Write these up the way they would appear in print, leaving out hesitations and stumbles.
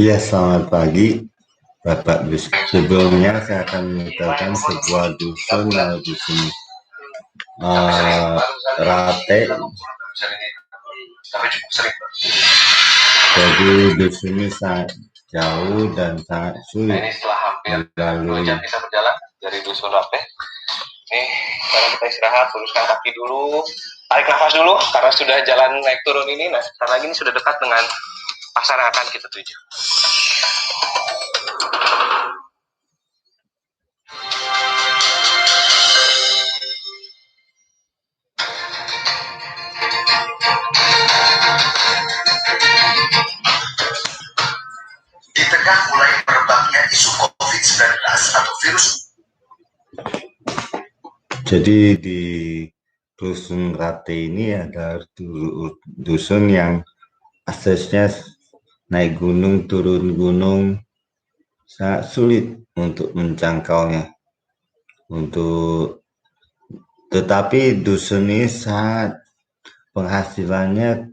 Iya, selamat pagi, Bapak Gus. Sebelumnya saya akan menceritakan sebuah dusun di sini. Rate. Jadi dusun ini sangat jauh dan sangat sulit dilalui. Kita berjalan dari dusun Rate. Nih, sekarang kita istirahat, luruskan kaki dulu, tarik nafas dulu, karena sudah jalan naik turun ini. Nah, sebentar lagi ini sudah dekat dengan pasar yang akan kita tuju. Di tengah mulai merebaknya isu COVID-19 atau virus. Jadi di dusun Rate ini ada dusun yang aksesnya naik gunung, turun gunung, sangat sulit untuk menjangkaunya. Tetapi dusun ini sangat penghasilannya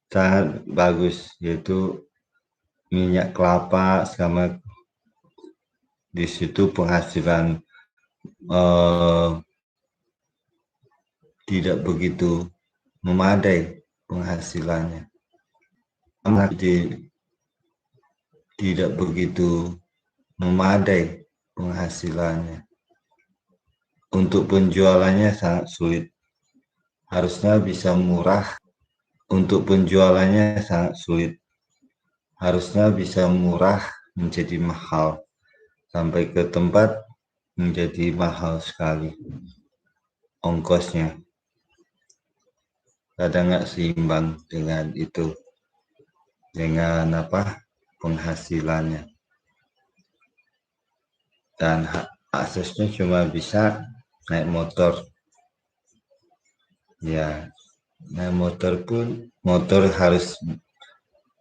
sangat bagus, yaitu minyak kelapa sama di situ penghasilan tidak begitu memadai penghasilannya. Tidak begitu memadai penghasilannya. Untuk penjualannya sangat sulit. Harusnya bisa murah. Untuk penjualannya sangat sulit. Harusnya bisa murah menjadi mahal. Sampai ke tempat menjadi mahal sekali. Ongkosnya. Kadang nggak seimbang dengan itu. Dengan penghasilannya. Dan aksesnya cuma bisa naik motor. Ya, naik motor pun harus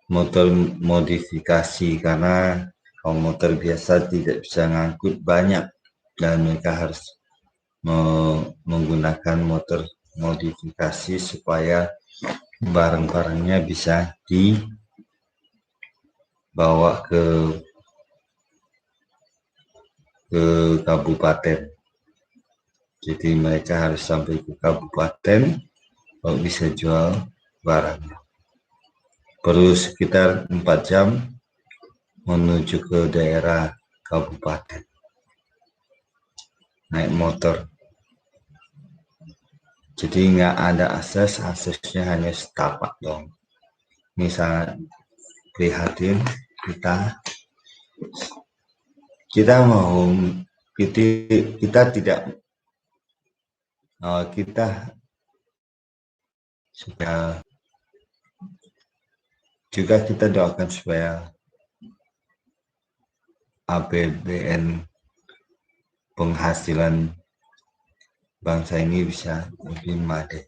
motor modifikasi, karena kalau motor biasa tidak bisa ngangkut banyak dan mereka harus menggunakan motor modifikasi supaya barang-barangnya bisa dibawa ke kabupaten. Jadi mereka harus sampai ke kabupaten baru bisa jual barangnya. Perlu sekitar 4 jam menuju ke daerah kabupaten. Naik motor. Jadi nggak ada aksesnya hanya setapak dong. Ini sangat prihatin kita supaya juga kita doakan supaya APBN penghasilan bangsa ini bisa lebih memadai.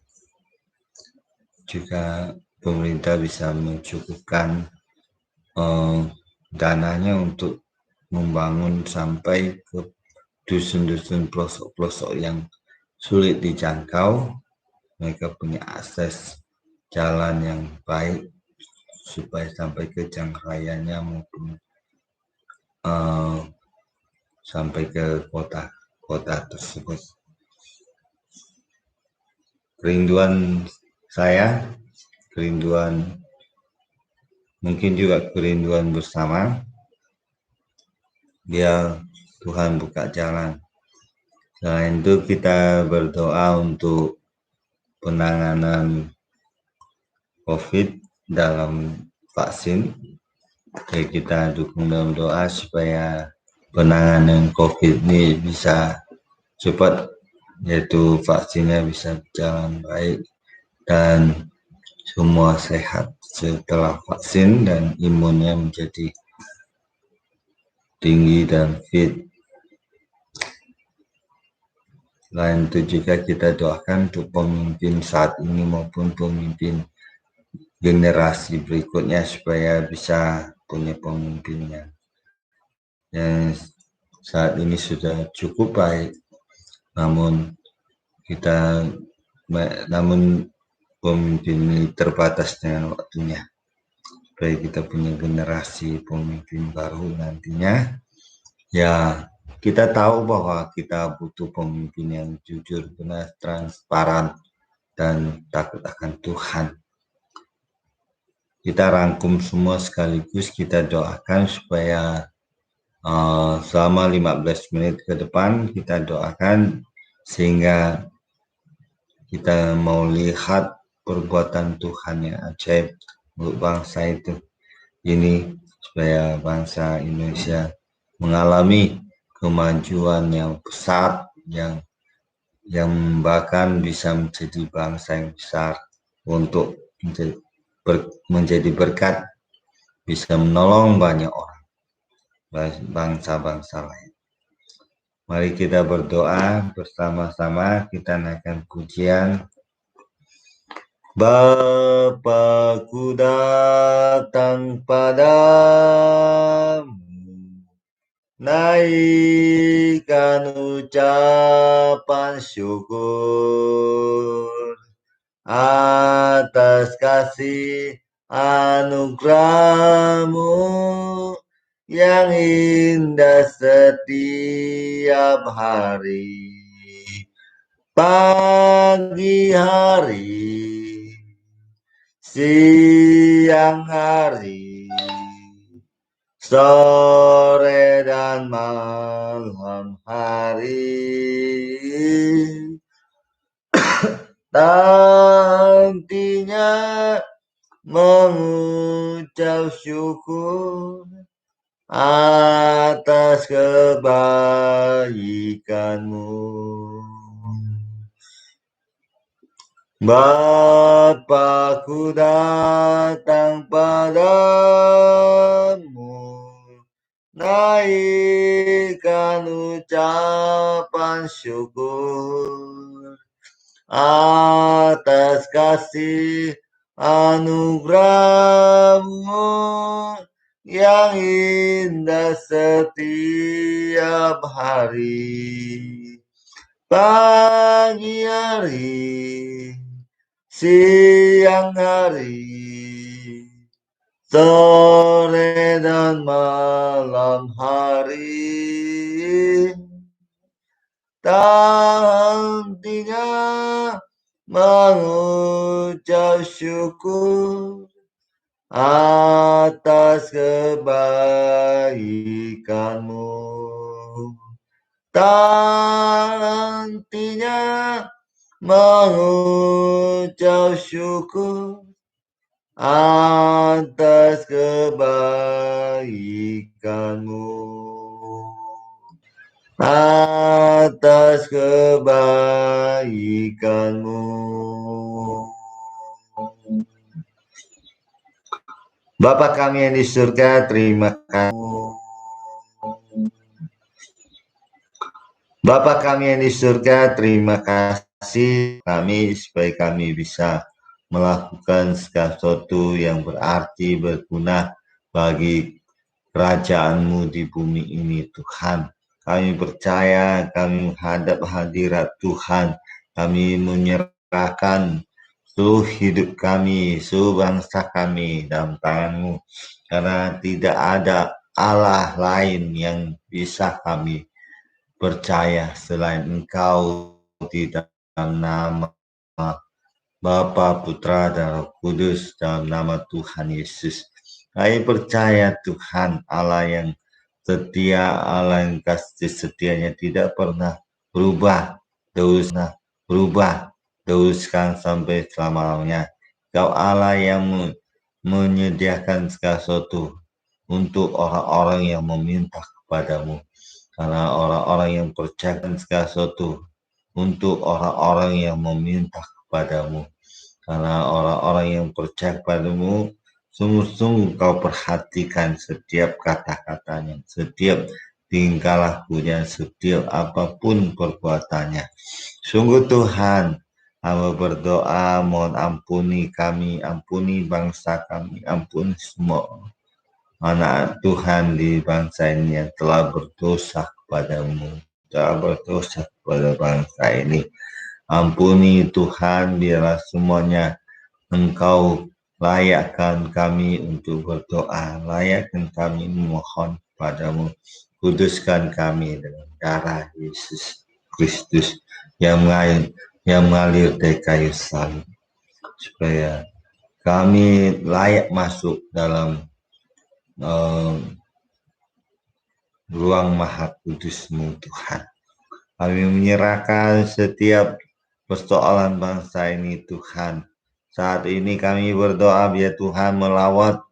Juga pemerintah bisa mencukupkan dananya untuk membangun sampai ke dusun-dusun pelosok-pelosok yang sulit dijangkau. Mereka punya akses jalan yang baik supaya sampai ke jangkauannya maupun sampai ke kota tersebut. Kerinduan saya, mungkin juga kerinduan bersama, biar Tuhan buka jalan. Selain itu kita berdoa untuk penanganan COVID dalam vaksin. Jadi kita dukung dalam doa supaya penanganan COVID ini bisa cepat, yaitu vaksinnya bisa berjalan baik dan semua sehat setelah vaksin dan imunnya menjadi tinggi dan fit. Selain itu juga kita doakan untuk pemimpin saat ini maupun pemimpin generasi berikutnya supaya bisa punya pemimpinnya yang saat ini sudah cukup baik, namun pemimpin ini terbatas dengan waktunya. supaya kita punya generasi pemimpin baru nantinya. Ya, kita tahu bahwa kita butuh pemimpin yang jujur, benar, transparan, dan takut akan Tuhan. Kita rangkum semua sekaligus, kita doakan supaya selama 15 menit ke depan kita doakan sehingga kita mau lihat perbuatan Tuhan yang ajaib untuk bangsa itu ini, supaya bangsa Indonesia mengalami kemajuan yang pesat, yang bahkan bisa menjadi bangsa yang besar untuk menjadi berkat, bisa menolong banyak orang, bangsa-bangsa lain. Mari kita berdoa bersama-sama, kita naikkan pujian. Bapa-Ku datang padamu, naikkan ucapan syukur atas kasih anugerah-Mu yang indah setiap hari. Pagi hari, siang hari, sore dan malam hari, nantinya mengucap syukur atas kebaikan-Mu. Bapa-Ku datang padamu, naikkan ucapan syukur atas kasih anugerah-Mu yang indah setiap hari. Pagi hari, siang hari, sore dan malam hari, nantinya mengucap syukur atas kebaikan-Mu. Nantinya mengucap syukur atas kebaikan-Mu, atas kebaikan-Mu. Bapa kami yang di surga, terima kasih. Bapa kami yang di surga, terima kasih kami supaya kami bisa melakukan segala sesuatu yang berarti, berguna bagi kerajaan-Mu di bumi ini, Tuhan. Kami percaya, kami menghadap hadirat Tuhan, kami menyerahkan seluruh hidup kami, seluruh bangsa kami dalam tangan-Mu, karena tidak ada Allah lain yang bisa kami percaya selain Engkau, di dalam nama Bapa, Putra, dan Roh Kudus, dalam nama Tuhan Yesus. Kami percaya Tuhan Allah yang setia, Allah yang kasih setianya tidak pernah berubah, teruskan sampai selama-lamanya. Kau Allah yang menyediakan segala sesuatu untuk orang-orang yang meminta kepadamu. Karena orang-orang yang percaya segala sesuatu untuk orang-orang yang meminta kepadamu. Karena orang-orang yang percaya kepadamu, sungguh-sungguh Kau perhatikan setiap kata-katanya, setiap tingkah lakunya, setiap apapun perbuatannya. Sungguh Tuhan, hamba berdoa, mohon ampuni kami, ampuni bangsa kami, ampuni semua anak Tuhan di bangsa ini yang telah berdosa kepadamu, telah berdosa kepada bangsa ini. Ampuni Tuhan, biarlah semuanya Engkau layakkan kami untuk berdoa, layakkan kami memohon padamu, kuduskan kami dengan darah Yesus Kristus yang mengalir dari kayu salib, supaya kami layak masuk dalam ruang maha kudus-Mu Tuhan. Kami menyerahkan setiap persoalan bangsa ini Tuhan. Saat ini kami berdoa biar Tuhan melawat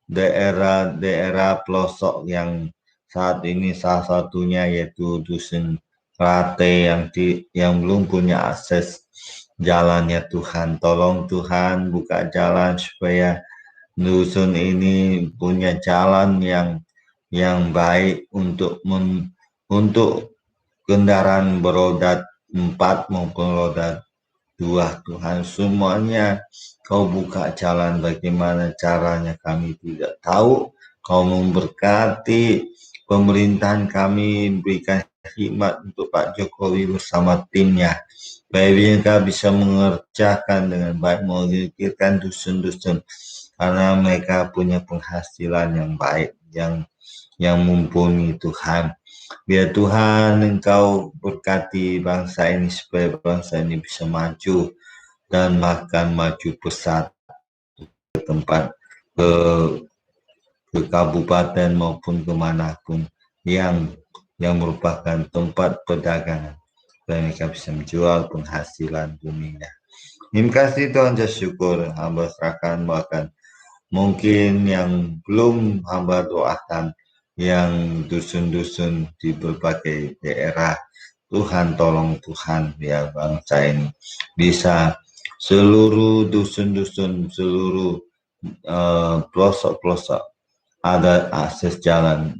daerah-daerah pelosok yang saat ini salah satunya yaitu Dusun Rate yang belum punya akses jalannya Tuhan. Tolong Tuhan buka jalan supaya dusun ini punya jalan yang baik untuk kendaraan beroda 4 maupun roda 2 Tuhan. Semuanya Kau buka jalan, bagaimana caranya kami tidak tahu. Kau memberkati pemerintahan kami, berikan hikmat untuk Pak Jokowi bersama timnya, supaya mereka bisa mengerjakan dengan baik, memikirkan dusun-dusun, karena mereka punya penghasilan yang baik, yang mumpuni Tuhan. Biar Tuhan Engkau berkati bangsa ini supaya bangsa ini bisa maju dan bahkan maju pesat ke tempat ke kabupaten maupun kemanapun yang merupakan tempat perdagangan, supaya mereka bisa menjual penghasilan buminya. Terima kasih Tuhan, syukur hamba serahkan, bahkan mungkin yang belum hamba doakan, yang dusun-dusun di berbagai daerah, Tuhan tolong Tuhan biar bangsa ini bisa seluruh dusun-dusun, seluruh pelosok-pelosok ada akses jalan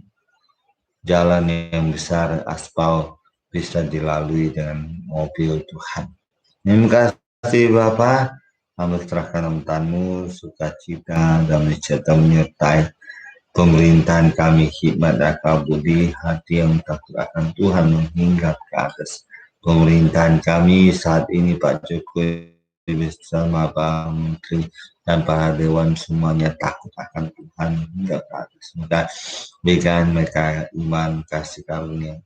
yang besar, aspal, bisa dilalui dengan mobil Tuhan. Terima kasih Bapa, hamba serahkan Tuhan-Mu, sukacita dan menyertai pemerintahan kami, hikmat akal budi hati yang takut akan Tuhan menghingga ke atas pemerintahan kami saat ini, Pak Jokowi bersama Pak Menteri dan para dewan semuanya takut akan Tuhan hingga ke atas. Semoga berikan mereka iman, kasih karunia,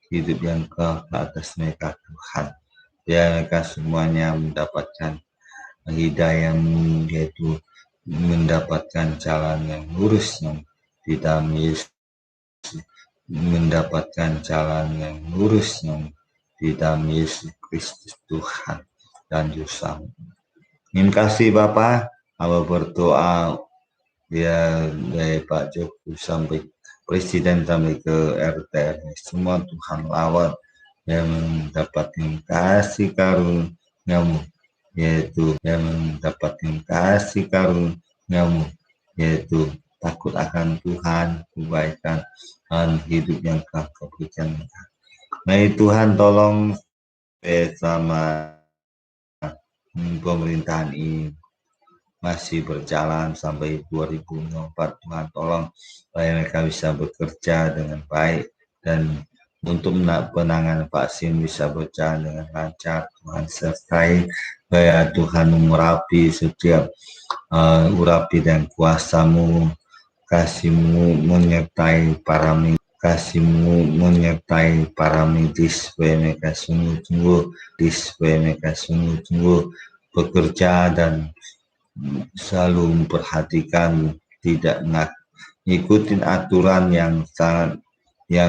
hidup yang ke atas mereka Tuhan. Biar mereka semuanya mendapatkan hidayah-Mu, yaitu mendapatkan jalan yang lurus, yang tidak mendapatkan jalan yang lurus, yang tidak Yesus Kristus Tuhan dan Yesus. Terima kasih Bapak, hamba berdoa ya dari Pak Jokowi sampai Presiden sampai ke RT semua Tuhan lawat yang mendapatkan kasih karunia-Mu, yaitu yang mendapatkan kasih karunia-Mu, yaitu takut akan Tuhan, kebaikan dan hidup yang Kau berikan. Mari Tuhan tolong bersama pemerintahan ini masih berjalan sampai 2024. Tuhan tolong supaya mereka bisa bekerja dengan baik dan untuk penanganan vaksin bisa berjalan dengan lancar. Tuhan sertai, supaya Tuhan mengurapi setiap urapi dan kuasa-Mu, kasih-Mu menyertai para medis, supaya mereka sungguh-sungguh bekerja dan selalu memperhatikan, tidak ngikutin aturan yang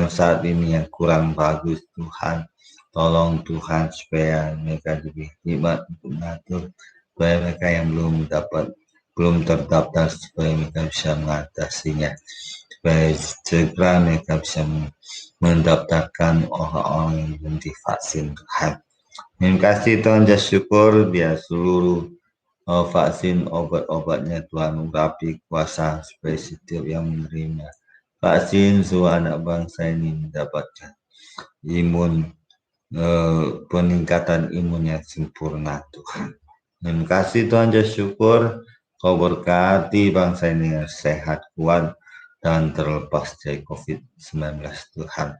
saat ini yang kurang bagus. Tuhan tolong Tuhan supaya mereka diberi hikmat untuk mengatur, supaya mereka yang belum terdaftar supaya mereka bisa mengatasinya, supaya segera mereka bisa mendaftarkan orang-orang yang belum divaksin Tuhan. Terima kasih Tuhan, syukur biar seluruh vaksin obat-obatnya Tuhan urapi kuasa supaya setiap yang menerima vaksin semua anak bangsa ini mendapatkan peningkatan imun yang sempurna Tuhan. Terima kasih Tuhan, syukur Kau berkati bangsa ini yang sehat, kuat dan terlepas dari COVID-19 Tuhan.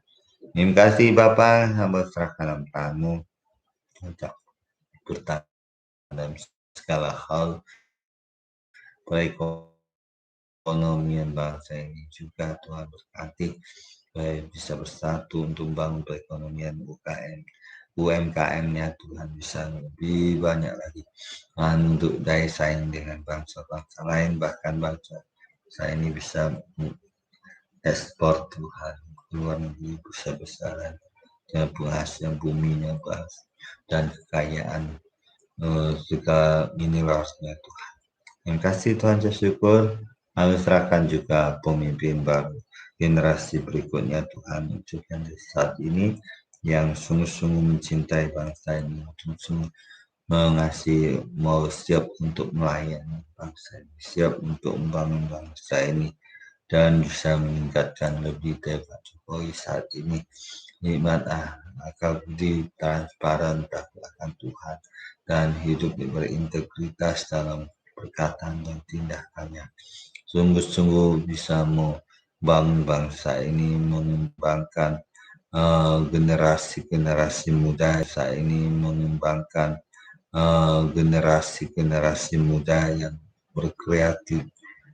Terima kasih Bapa, hamba serahkan tangan-Mu untuk bertahan dalam segala hal, perekonomian bangsa ini juga. Tuhan berkati supaya bisa bersatu untuk membangun perekonomian UMKM-nya. Tuhan bisa lebih banyak lagi untuk daya saing dengan bangsa-bangsa lain, bahkan bangsa saya ini bisa ekspor Tuhan keluar negeri besar-besaran dengan penghasil buminya dan kekayaan juga mineralnya Tuhan. Terima kasih Tuhan, saya syukur. Kami serahkan juga pemimpin baru generasi berikutnya Tuhan, untuk generasi saat ini yang sungguh-sungguh mencintai bangsa ini, sungguh-sungguh mengasihi, mau siap untuk melayani bangsa ini, siap untuk membangun bangsa ini, dan bisa meningkatkan lebih dari Pak Jokowi saat ini. Nikmat akal budi, transparan, takut akan Tuhan, dan hidup berintegritas dalam perkataan dan tindakannya. Sungguh-sungguh bisa membangun bangsa ini, mengembangkan generasi-generasi muda saat ini, mengembangkan generasi-generasi muda yang berkreatif,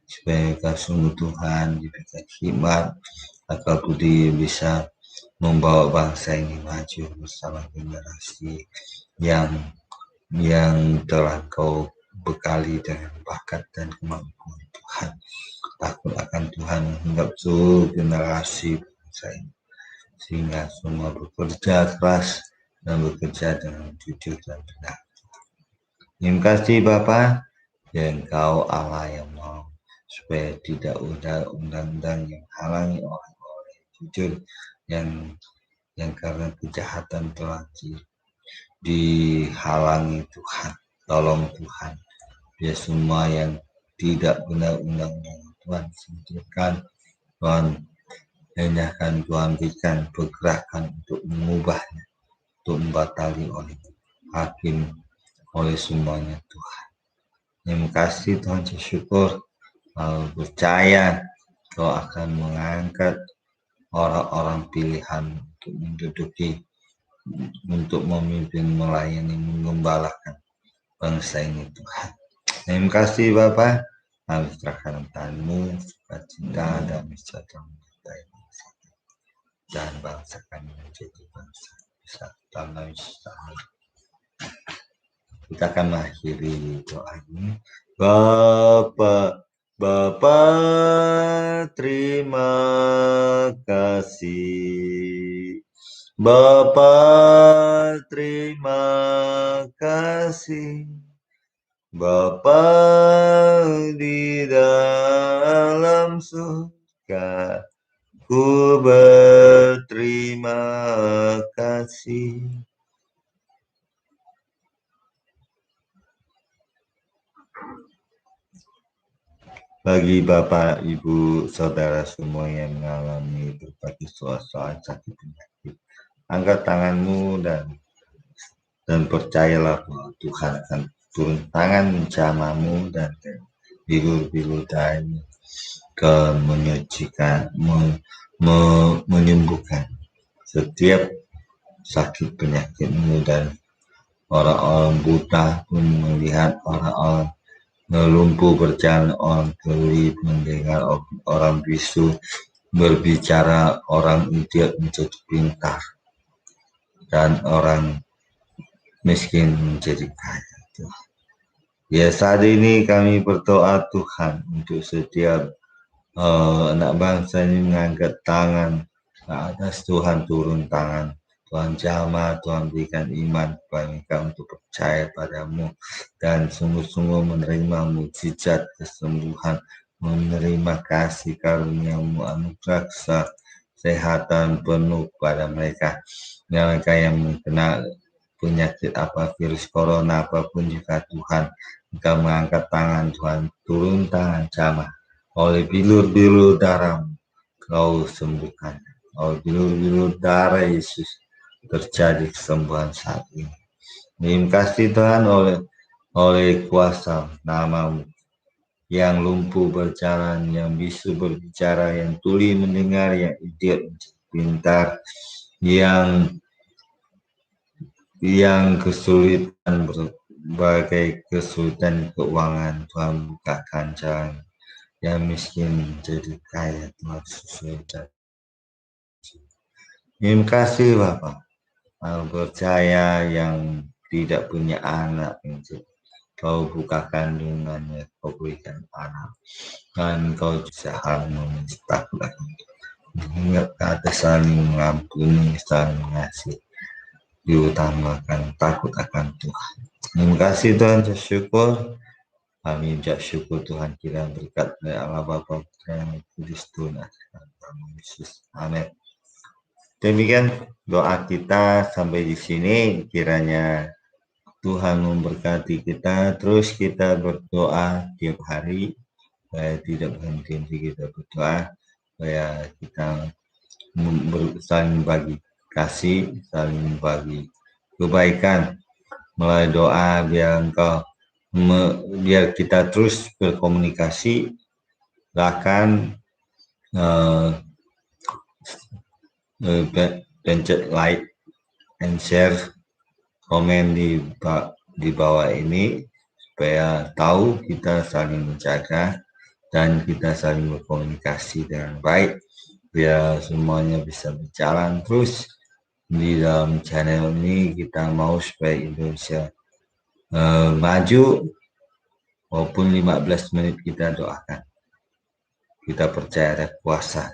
supaya mereka sungguh Tuhan diberikan hikmat, akal budi, bisa membawa bangsa ini maju bersama generasi yang telah Kau bekali dengan bakat dan kemampuan Tuhan. Takut akan Tuhan menganggap seluruh generasi bangsa ini, sehingga semua bekerja keras dan bekerja dengan jujur dan benar. Terima kasih Bapa, dan Engkau Allah yang mau supaya tidak ada undang-undang yang halangi orang-orang yang jujur, yang karena kejahatan telah dihalangi Tuhan. Tolong Tuhan, biar semua yang tidak benar undang-undang Tuhan singkirkan. Tuhan enyahkan, Tuhan berikan pergerakan untuk mengubahnya, untuk membatali oleh hakim, oleh semuanya Tuhan. Terima kasih Tuhan, saya syukur. Percaya Kau akan mengangkat orang-orang pilihan untuk menduduki, untuk memimpin, melayani, menggembalakan bangsa ini Tuhan. Terima kasih Bapa, kami serahkan tangan-Mu, sukacita dan sejahtera menyertai bangsa dan bangsa kami menjadi bangsa bersama Yesus. Kita akan mengakhiri doa ini. Bapa, terima kasih. Bapa, terima kasih. Bapa di dalam surga, ku berterima kasih. Bagi Bapak, Ibu, Saudara semua yang mengalami berbagai soal-soal sakit penyakit, angkat tanganmu dan percayalah bahwa Tuhan akan turun tangan menjamahmu dan biru-biru dahi ke menyucikan, menyembuhkan setiap sakit penyakitmu, dan orang-orang buta pun melihat, orang-orang lumpuh berjalan, orang tuli mendengar, orang bisu berbicara, orang idiot menjadi pintar, dan orang miskin menjadi kaya. Ya, saat ini kami berdoa Tuhan untuk setiap anak bangsa ini mengangkat tangan ke atas. Tuhan turun tangan, Tuhan jamah, Tuhan berikan iman kepada mereka untuk percaya padamu dan sungguh-sungguh menerima mukjizat kesembuhan, menerima kasih karunia-Mu, anugerah kesehatan penuh pada mereka. Mereka yang kena penyakit apa, virus corona apapun juga Tuhan, Engkau mengangkat tangan Tuhan, turun tangan jamah, oleh bilur-bilur darah Kau sembuhkan, oleh bilur-bilur darah Yesus terjadi kesembuhan saat ini. Terima kasih Tuhan, oleh kuasa nama-Mu, yang lumpuh berjalan, yang bisu berbicara, yang tuli mendengar, yang idiot pintar, yang kesulitan berbagai kesulitan keuangan, Tuhan bukakan jalan. Yang miskin jadi kaya, Tuhan sesuai janji. Terima kasih Bapak. Percaya yang tidak punya anak, Kau buka kandungannya, Kau berikan anak, dan Kau usaha menstabilkan. Ingat kata saling mengampuni, saling mengasihi, diutamakan takut akan Tuhan. Terima kasih Tuhan, syukur. Kami ucap syukur Tuhan, kiranya berkat dari Allah Bapa, Putra dan Kudus Tuhan, Yesus. Amin. Demikian doa kita sampai di sini. Kiranya Tuhan memberkati kita. Terus kita berdoa tiap hari, supaya tidak berhenti kita berdoa, supaya kita saling bagi kasih, saling bagi kebaikan melalui doa, biar kita terus berkomunikasi. Bahkan pencet like and share, komen di bawah ini supaya tahu kita saling menjaga dan kita saling berkomunikasi dengan baik, biar semuanya bisa berjalan terus di dalam channel ini. Kita mau supaya Indonesia maju, walaupun 15 menit kita doakan. Kita percaya ada kuasa